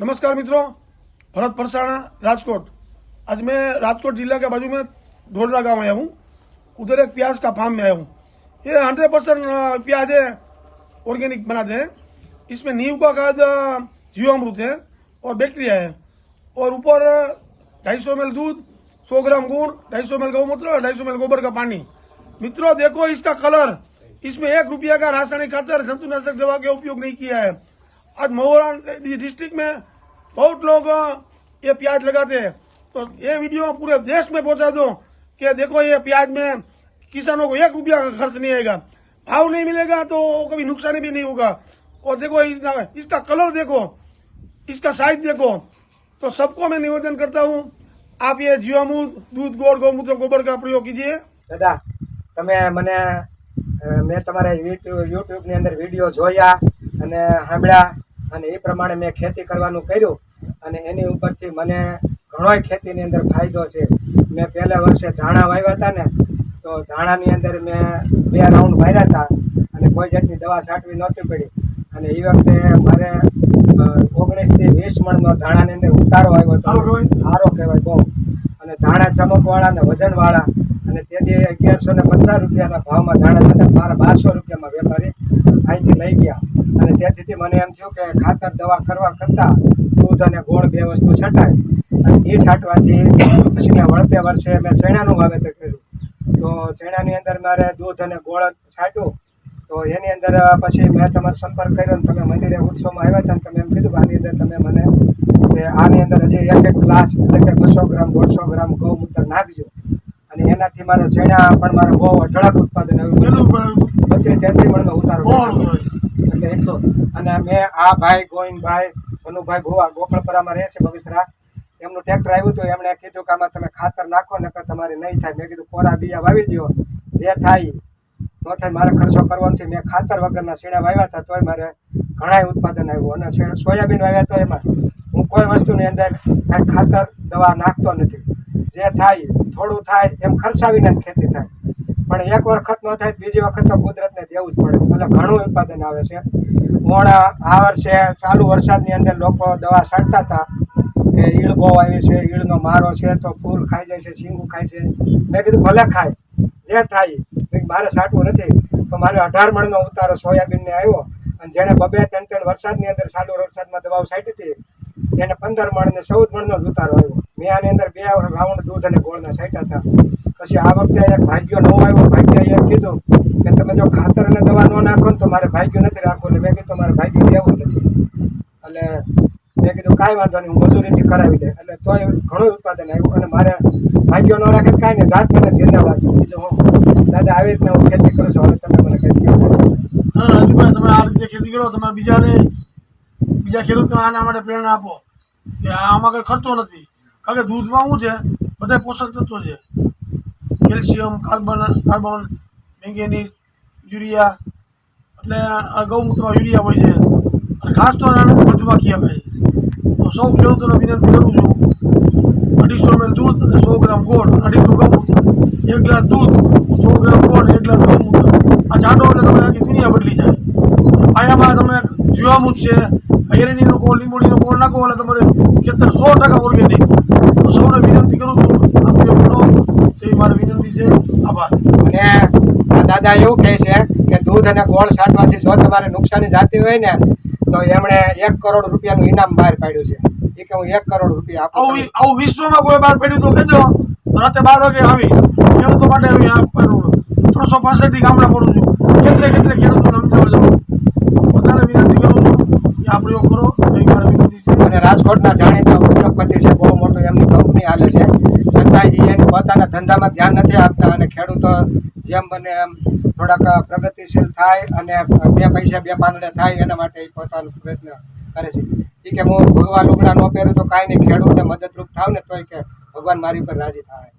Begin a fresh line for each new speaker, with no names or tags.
नमस्कार मित्रों, भरत परसाणा, राजकोट। आज मैं राजकोट जिला के बाजू में ढोलरा गांव आया हूँ। उधर एक प्याज का फार्म में आया हूँ। ये 100% प्याज है, ऑर्गेनिक बनाते हैं। इसमें नीम का खाद जीवामृत है और बैक्टीरिया है, और ऊपर 250 ml दूध, 100 ग्राम गुड़, 250 ml गौमूत्र और 250 ml गोबर का पानी। मित्रों देखो इसका कलर, इसमें 1 रुपया का रासायनिक खातर, जंतुनाशक दवा का उपयोग नहीं किया है। आज महोबा डिस्ट्रिक्ट में बहुत लोग ये प्याज लगाते हैं, तो ये वीडियो पूरे देश में पहुंचा दो कि देखो ये प्याज में किसानों को 1 रुपया का खर्च नहीं आएगा, भाव नहीं मिलेगा तो कभी नुकसान भी नहीं होगा। और देखो इसका कलर देखो, इसका साइज देखो। तो सबको मैं निवेदन करता हूँ, आप ये जीवामृत, दूध, गोड़, गौमूत्र, गोबर का प्रयोग कीजिए।
दादा તમે મને મેં તમારા યુટ્યુબની અંદર વિડીયો જોયા અને સાંભળ્યા અને એ પ્રમાણે મેં ખેતી કરવાનું કર્યું અને એની ઉપરથી મને ઘણોય ખેતીની અંદર ફાયદો છે। મેં પહેલા વર્ષે ધાણા વાવ્યા હતા ને, તો ધાણાની અંદર મેં 2 રાઉન્ડ માર્યા હતા અને કોઈ જાતની દવા છાંટવી નહોતી પડી અને એ વખતે મારે 19 થી 20 મણનો ધાણાની અંદર ઉતારો આવ્યો હતો। સારો કહેવાય બહુ। અને ધાણા ચમકવાળા અને વજનવાળા અને તેથી 1150 રૂપિયાના ભાવમાં ધાણા જતા મારા 1200 રૂપિયામાં વેપારી અહીંથી લઈ ગયા। અને તેથી મને એમ થયું કે ખાતર દવા કરવા કરતાં દૂધ અને ગોળ 2 વસ્તુ છટાય અને એ છાંટવાથી પછી મેં વળતે વર્ષે મેં ચણાનું વાવેતર કર્યું। તો ચણાની અંદર મારે દૂધ અને ગોળ છાંટ્યું, તો એની અંદર પછી મેં તમારો સંપર્ક કર્યો ને તમે મંદિરે ઉત્સવમાં આવ્યા હતા ને તમે એમ કીધું કે આની અંદર તમે મને કે આની અંદર હજી 1 ગ્લાસ એટલે કે 200 ગ્રામ 150 ગ્રામ ગૌમૂત્ર નાખજો અને એનાથી મારે ચણા પણ મારે બહુ અઢળક ઉત્પાદન આવ્યું। 32-33 મણનો ઉતારો એટલે એટલો। અને મેં આ ભાઈ ગોવિંદભાઈ ભનુભાઈ ભુવા ગોકળપરામાં રહે છે બગસરા, એમનું ટ્રેક્ટર આવ્યું હતું, એમણે કીધું કે આમાં તમે ખાતર નાખો નકર તમારે નહીં થાય। મેં કીધું કોરા બીયા વાવી દો, જે થાય ન થાય મારે ખર્ચો કરવો નથી। મેં ખાતર વગરના શીણા વાવ્યા હતા તોય મારે ઘણાય ઉત્પાદન આવ્યું। અને સોયાબીન વાવ્યા તો એમાં હું કોઈ વસ્તુની અંદર કાંઈ ખાતર દવા નાખતો નથી, જે થાય થોડું થાય એમ ખર્ચાવીને ખેતી થાય, પણ એક વખત ન થાય બીજી વખત તો કુદરતને દેવું જ પડે, એટલે ઘણું ઉત્પાદન આવે છે। આ વર્ષે ચાલુ વરસાદની અંદર લોકો દવા છાંટતા હતા કે ઈળ બહુ આવી છે, ઈળનો મારો છે, તો ફૂલ ખાઈ જાય છે, શીંગું ખાય છે। મેં કીધું ભલે ખાય, જે થાય, મારે છાંટવું નથી। તો મારે 18 મણનો ઉતારો સોયાબીનને આવ્યો અને જેણે 2-3 વરસાદની અંદર ચાલુ વરસાદમાં દવાઓ છાંટી હતી એને 15 મણ ને 14 મણનો જ ઉતારો આવ્યો। મેં આની અંદર 2 રાઉન્ડ દૂધ અને ગોળના છાંટ્યા હતા। પછી આ વખતે એક ભાગ્યો નવો આવ્યો, ભાગ્યએ એમ કીધું કે તમે જો ખાતર અને દવા ન નાખો ને તો મારે ભાગ્યો નથી રાખવું। એટલે મેં કીધું મારે ભાગ્યો દેવું નથી, એટલે મેં કીધું કાંઈ વાંધો નહીં, હું મજૂરીથી કરાવી દે। એટલે તોય ઘણું ઉત્પાદન આવ્યું અને મારે ભાગ્યો ન રાખે કાંઈ નહીં, જાત મને જિંદાબાદ। બીજું હું દાદા આવી રીતના હું ખેતી કરું છું, હવે તમે મને કંઈ કહો।
રાજુભાઈ, તમે આ રીતે ખેતી કરો, તમે બીજા ખેડૂતોને આના માટે પ્રેરણા આપો કે આમાં કંઈ ખર્ચો નથી। કારણ કે દૂધમાં શું છે, બધા પોષક તત્વો છે, કેલ્શિયમ, કાર્બન, મેંગેનીઝ, યુરિયા, એટલે ગૌમૂત્રમાં યુરિયા હોય છે, અને ખાસ તો આનાથી મધમાખી આપે છે। તો સૌ ખેડૂતોને વિનંતી કરું છું, 250 ml દૂધ અને 100 ગ્રામ ગોળ, 250 ગૌમૂત્ર, 1 ગ્લાસ દૂધ, 100 ગ્રામ ગોળ, 1 ગ્લાસ ગૌમૂત્ર, આ છાંટો એટલે તમે આખી દુનિયા બદલી જાય। પાયામાં તમે જીવામૃત છે, એરંડીનો ગોળ, લીંબોડીનો ગોળ નાખો એટલે તમારે ખેતર 100% ઓર્ગેનિક। તો સૌને વિનંતી કરું છું, આ પ્રયોગ કરો, તેવી મારી વિનંતી છે। આભાર।
અને દાદા એવું કહે છે કે દૂધ અને ગોળ છાંટવાથી જો તમારે નુકસાની જાતી હોય ને તો એમણે 1 કરોડ રૂપિયાનું ઇનામ બહાર પાડ્યું છે। એ કે હું 1 કરોડ રૂપિયા આપું।
આવું વિશ્વમાં કોઈ બહાર પડ્યું તો કહેજો, રાતે 12 વાગે આવી ખેડૂતો માટે 365 ગામડા પડું છું, ખેતરે ખેડૂતોને સમજાવવા જાઉં। બધાને વિનંતી કરું છું કે આ પ્રયોગ કરો, એવી મારી વિનંતી છે।
અને રાજકોટના જાણીતા ઉદ્યોગપતિ છે, બહુ મોટું એમની કંપની હાલે છે, છતાંય એની પોતાના ધંધામાં ધ્યાન નથી આપતા અને ખેડૂતો જેમ બને એમ થોડાક પ્રગતિશીલ થાય અને 2 પૈસા 2 પાંદડે થાય એના માટે એ પોતાનો પ્રયત્ન કરે છે। એ કે હું ભગવાન લુગડા ન પહેરું તો કાંઈ નહીં, ખેડૂતને મદદરૂપ થાવ ને તોય કે ભગવાન મારી પર રાજી થાય।